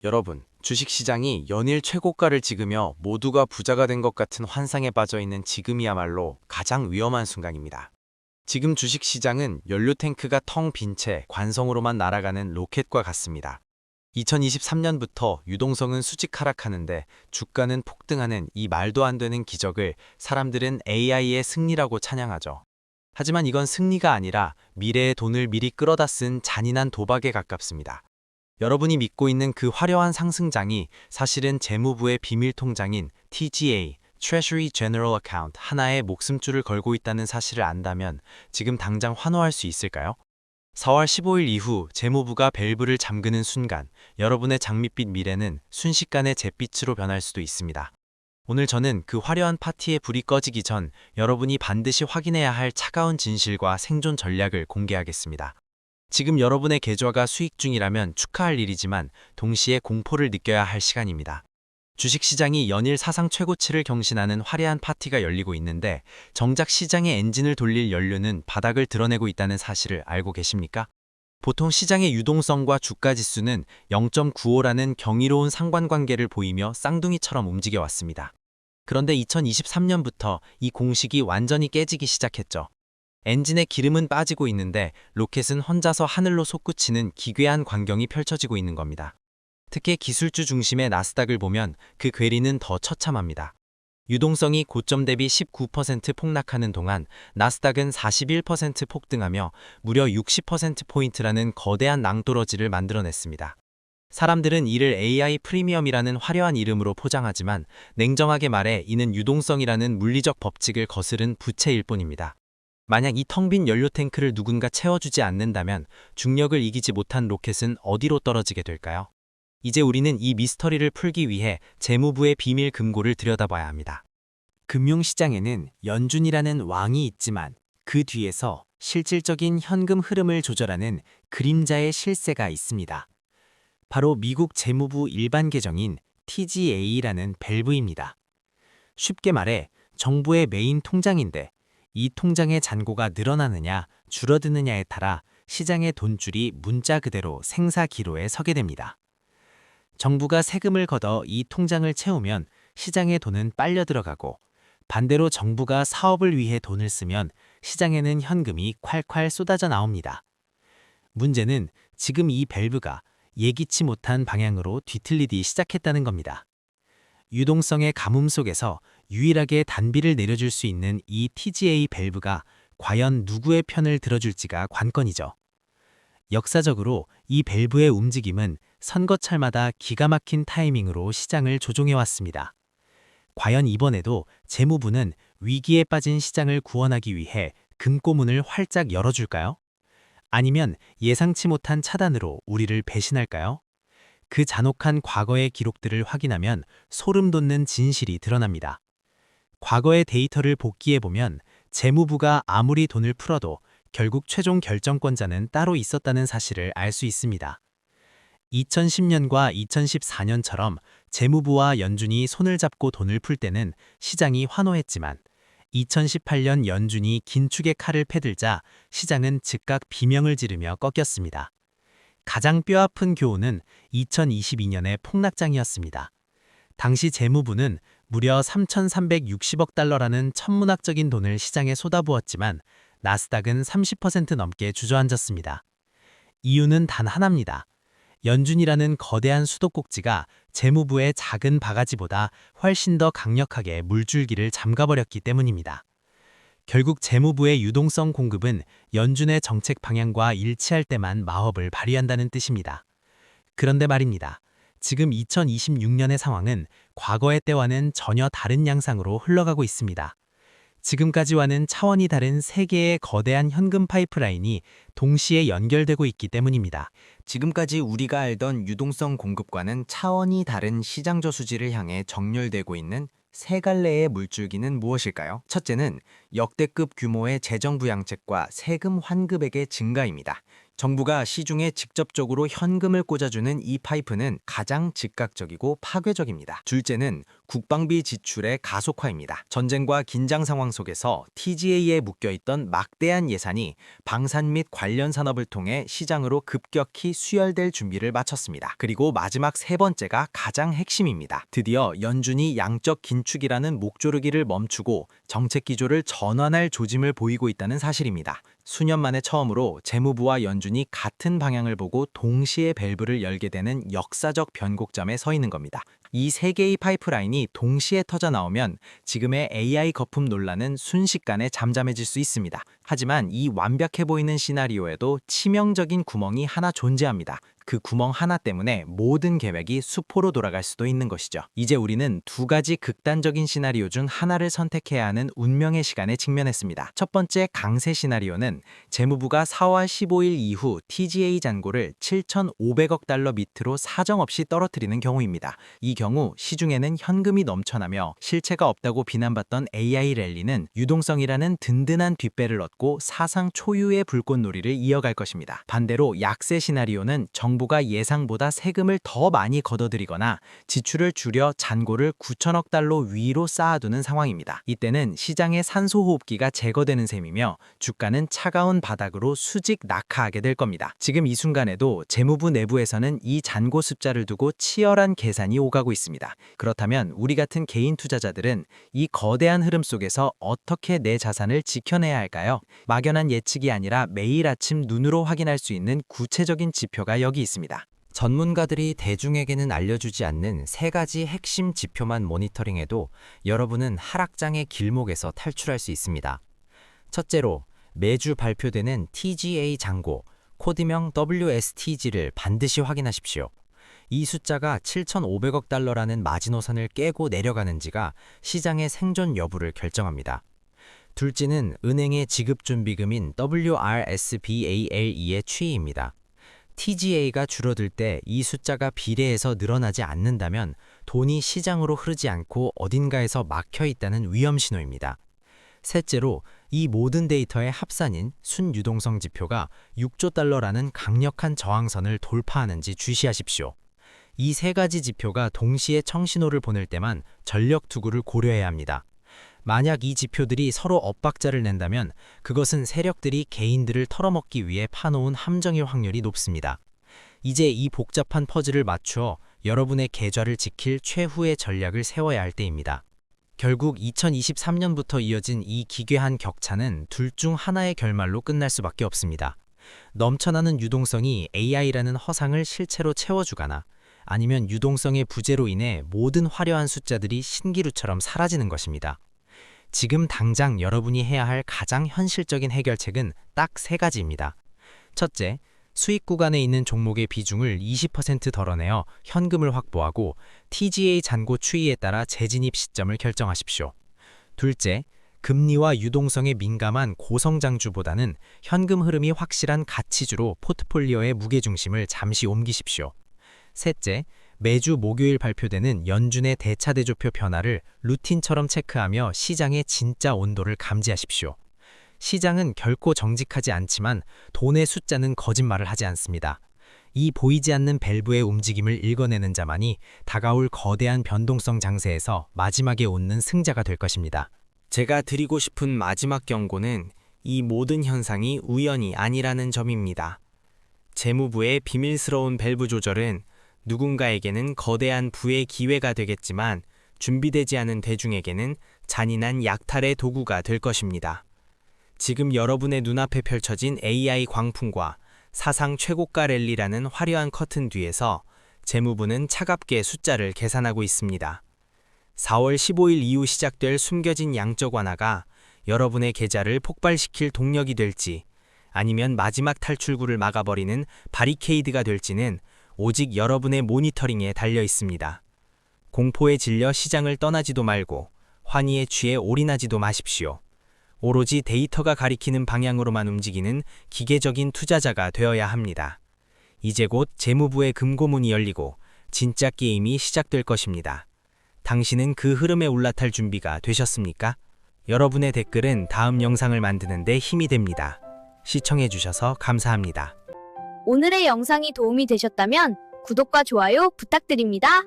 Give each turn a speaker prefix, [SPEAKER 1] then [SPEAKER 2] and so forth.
[SPEAKER 1] 여러분, 주식시장이 연일 최고가를 찍으며 모두가 부자가 된 것 같은 환상에 빠져 있는 지금이야말로 가장 위험한 순간입니다. 지금 주식시장은 연료 탱크가 텅 빈 채 관성으로만 날아가는 로켓과 같습니다. 2023년부터 유동성은 수직 하락하는데 주가는 폭등하는 이 말도 안 되는 기적을 사람들은 AI의 승리라고 찬양하죠. 하지만 이건 승리가 아니라 미래의 돈을 미리 끌어다 쓴 잔인한 도박에 가깝습니다. 여러분이 믿고 있는 그 화려한 상승장이 사실은 재무부의 비밀 통장인 TGA, Treasury General Account 하나에 목숨줄을 걸고 있다는 사실을 안다면 지금 당장 환호할 수 있을까요? 4월 15일 이후 재무부가 밸브를 잠그는 순간 여러분의 장밋빛 미래는 순식간에 잿빛으로 변할 수도 있습니다. 오늘 저는 그 화려한 파티의 불이 꺼지기 전 여러분이 반드시 확인해야 할 차가운 진실과 생존 전략을 공개하겠습니다. 지금 여러분의 계좌가 수익 중이라면 축하할 일이지만 동시에 공포를 느껴야 할 시간입니다. 주식시장이 연일 사상 최고치를 경신하는 화려한 파티가 열리고 있는데 정작 시장의 엔진을 돌릴 연료는 바닥을 드러내고 있다는 사실을 알고 계십니까? 보통 시장의 유동성과 주가지수는 0.95라는 경이로운 상관관계를 보이며 쌍둥이처럼 움직여 왔습니다. 그런데 2023년부터 이 공식이 완전히 깨지기 시작했죠. 엔진의 기름은 빠지고 있는데 로켓은 혼자서 하늘로 솟구치는 기괴한 광경이 펼쳐지고 있는 겁니다. 특히 기술주 중심의 나스닥을 보면 그 괴리는 더 처참합니다. 유동성이 고점 대비 19% 폭락하는 동안 나스닥은 41% 폭등하며 무려 60%포인트라는 거대한 낭떠러지를 만들어냈습니다. 사람들은 이를 AI 프리미엄이라는 화려한 이름으로 포장하지만 냉정하게 말해 이는 유동성이라는 물리적 법칙을 거스른 부채일 뿐입니다. 만약 이 텅 빈 연료 탱크를 누군가 채워주지 않는다면 중력을 이기지 못한 로켓은 어디로 떨어지게 될까요? 이제 우리는 이 미스터리를 풀기 위해 재무부의 비밀 금고를 들여다봐야 합니다. 금융시장에는 연준이라는 왕이 있지만 그 뒤에서 실질적인 현금 흐름을 조절하는 그림자의 실세가 있습니다. 바로 미국 재무부 일반 계정인 TGA라는 밸브입니다. 쉽게 말해 정부의 메인 통장인데 이 통장의 잔고가 늘어나느냐 줄어드느냐에 따라 시장의 돈줄이 문자 그대로 생사기로에 서게 됩니다. 정부가 세금을 걷어 이 통장을 채우면 시장의 돈은 빨려 들어가고 반대로 정부가 사업을 위해 돈을 쓰면 시장에는 현금이 콸콸 쏟아져 나옵니다. 문제는 지금 이 밸브가 예기치 못한 방향으로 뒤틀리기 시작했다는 겁니다. 유동성의 가뭄 속에서 유일하게 단비를 내려줄 수 있는 이 TGA 밸브가 과연 누구의 편을 들어줄지가 관건이죠. 역사적으로 이 밸브의 움직임은 선거철마다 기가 막힌 타이밍으로 시장을 조종해왔습니다. 과연 이번에도 재무부는 위기에 빠진 시장을 구원하기 위해 금고문을 활짝 열어줄까요? 아니면 예상치 못한 차단으로 우리를 배신할까요? 그 잔혹한 과거의 기록들을 확인하면 소름 돋는 진실이 드러납니다. 과거의 데이터를 복기해보면 재무부가 아무리 돈을 풀어도 결국 최종 결정권자는 따로 있었다는 사실을 알 수 있습니다. 2010년과 2014년처럼 재무부와 연준이 손을 잡고 돈을 풀 때는 시장이 환호했지만 2018년 연준이 긴축의 칼을 패들자 시장은 즉각 비명을 지르며 꺾였습니다. 가장 뼈아픈 교훈은 2022년의 폭락장이었습니다. 당시 재무부는 무려 3,360억 달러라는 천문학적인 돈을 시장에 쏟아부었지만 나스닥은 30% 넘게 주저앉았습니다. 이유는 단 하나입니다. 연준이라는 거대한 수도꼭지가 재무부의 작은 바가지보다 훨씬 더 강력하게 물줄기를 잠가버렸기 때문입니다. 결국 재무부의 유동성 공급은 연준의 정책 방향과 일치할 때만 마법을 발휘한다는 뜻입니다. 그런데 말입니다. 지금 2026년의 상황은 과거의 때와는 전혀 다른 양상으로 흘러가고 있습니다. 지금까지와는 차원이 다른 세 개의 거대한 현금 파이프라인이 동시에 연결되고 있기 때문입니다.
[SPEAKER 2] 지금까지 우리가 알던 유동성 공급과는 차원이 다른 시장 저수지를 향해 정렬되고 있는 세 갈래의 물줄기는 무엇일까요? 첫째는 역대급 규모의 재정 부양책과 세금 환급액의 증가입니다. 정부가 시중에 직접적으로 현금을 꽂아주는 이 파이프는 가장 즉각적이고 파괴적입니다. 둘째는 국방비 지출의 가속화입니다. 전쟁과 긴장 상황 속에서 TGA에 묶여있던 막대한 예산이 방산 및 관련 산업을 통해 시장으로 급격히 수혈될 준비를 마쳤습니다. 그리고 마지막 세 번째가 가장 핵심입니다. 드디어 연준이 양적 긴축이라는 목조르기를 멈추고 정책 기조를 전환할 조짐을 보이고 있다는 사실입니다. 수년 만에 처음으로 재무부와 연준이 같은 방향을 보고 동시에 밸브를 열게 되는 역사적 변곡점에 서 있는 겁니다. 이 세 개의 파이프라인이 동시에 터져 나오면 지금의 AI 거품 논란은 순식간에 잠잠해질 수 있습니다. 하지만 이 완벽해 보이는 시나리오에도 치명적인 구멍이 하나 존재합니다. 그 구멍 하나 때문에 모든 계획이 수포로 돌아갈 수도 있는 것이죠. 이제 우리는 두 가지 극단적인 시나리오 중 하나를 선택해야 하는 운명의 시간에 직면했습니다. 첫 번째 강세 시나리오는 재무부가 4월 15일 이후 TGA 잔고를 7,500억 달러 밑으로 사정없이 떨어뜨리는 경우입니다. 이 경우 시중에는 현금이 넘쳐나며 실체가 없다고 비난받던 AI 랠리는 유동성이라는 든든한 뒷배를 얻고 사상 초유의 불꽃놀이를 이어갈 것입니다. 반대로 약세 시나리오는 정부가 예상보다 세금을 더 많이 걷어들이거나 지출을 줄여 잔고를 9천억 달러 위로 쌓아두는 상황입니다. 이때는 시장의 산소호흡기가 제거되는 셈이며 주가는 차가운 바닥으로 수직 낙하하게 될 겁니다. 지금 이 순간에도 재무부 내부에서는 이 잔고 숫자를 두고 치열한 계산이 오가고 있습니다. 그렇다면 우리 같은 개인 투자자들은 이 거대한 흐름 속에서 어떻게 내 자산을 지켜내야 할까요? 막연한 예측이 아니라 매일 아침 눈으로 확인할 수 있는 구체적인 지표가 여기 있습니다. 전문가들이 대중에게는 알려주지 않는 세 가지 핵심 지표만 모니터링해도 여러분은 하락장의 길목에서 탈출할 수 있습니다. 첫째로, 매주 발표되는 TGA 잔고, 코드명 WSTG를 반드시 확인하십시오. 이 숫자가 7,500억 달러라는 마지노선을 깨고 내려가는지가 시장의 생존 여부를 결정합니다. 둘째는 은행의 지급준비금인 WRSBALE의 추이입니다. TGA가 줄어들 때 이 숫자가 비례해서 늘어나지 않는다면 돈이 시장으로 흐르지 않고 어딘가에서 막혀 있다는 위험 신호입니다. 셋째로, 이 모든 데이터의 합산인 순유동성 지표가 6조 달러라는 강력한 저항선을 돌파하는지 주시하십시오. 이 세 가지 지표가 동시에 청신호를 보낼 때만 전력 투구를 고려해야 합니다. 만약 이 지표들이 서로 엇박자를 낸다면 그것은 세력들이 개인들을 털어먹기 위해 파놓은 함정일 확률이 높습니다. 이제 이 복잡한 퍼즐을 맞추어 여러분의 계좌를 지킬 최후의 전략을 세워야 할 때입니다. 결국 2023년부터 이어진 이 기괴한 격차는 둘 중 하나의 결말로 끝날 수밖에 없습니다. 넘쳐나는 유동성이 AI라는 허상을 실체로 채워주거나 아니면 유동성의 부재로 인해 모든 화려한 숫자들이 신기루처럼 사라지는 것입니다. 지금 당장 여러분이 해야 할 가장 현실적인 해결책은 딱 세 가지입니다. 첫째, 수익 구간에 있는 종목의 비중을 20% 덜어내어 현금을 확보하고 TGA 잔고 추이에 따라 재진입 시점을 결정하십시오. 둘째, 금리와 유동성에 민감한 고성장주보다는 현금 흐름이 확실한 가치주로 포트폴리오의 무게중심을 잠시 옮기십시오. 셋째, 매주 목요일 발표되는 연준의 대차대조표 변화를 루틴처럼 체크하며 시장의 진짜 온도를 감지하십시오. 시장은 결코 정직하지 않지만 돈의 숫자는 거짓말을 하지 않습니다. 이 보이지 않는 밸브의 움직임을 읽어내는 자만이 다가올 거대한 변동성 장세에서 마지막에 웃는 승자가 될 것입니다. 제가 드리고 싶은 마지막 경고는 이 모든 현상이 우연이 아니라는 점입니다. 재무부의 비밀스러운 밸브 조절은 누군가에게는 거대한 부의 기회가 되겠지만 준비되지 않은 대중에게는 잔인한 약탈의 도구가 될 것입니다. 지금 여러분의 눈앞에 펼쳐진 AI 광풍과 사상 최고가 랠리라는 화려한 커튼 뒤에서 재무부는 차갑게 숫자를 계산하고 있습니다. 4월 15일 이후 시작될 숨겨진 양적 완화가 여러분의 계좌를 폭발시킬 동력이 될지 아니면 마지막 탈출구를 막아버리는 바리케이드가 될지는 오직 여러분의 모니터링에 달려 있습니다. 공포에 질려 시장을 떠나지도 말고 환희에 취해 올인하지도 마십시오. 오로지 데이터가 가리키는 방향으로만 움직이는 기계적인 투자자가 되어야 합니다. 이제 곧 재무부의 금고문이 열리고 진짜 게임이 시작될 것입니다. 당신은 그 흐름에 올라탈 준비가 되셨습니까? 여러분의 댓글은 다음 영상을 만드는 데 힘이 됩니다. 시청해주셔서 감사합니다.
[SPEAKER 3] 오늘의 영상이 도움이 되셨다면 구독과 좋아요 부탁드립니다.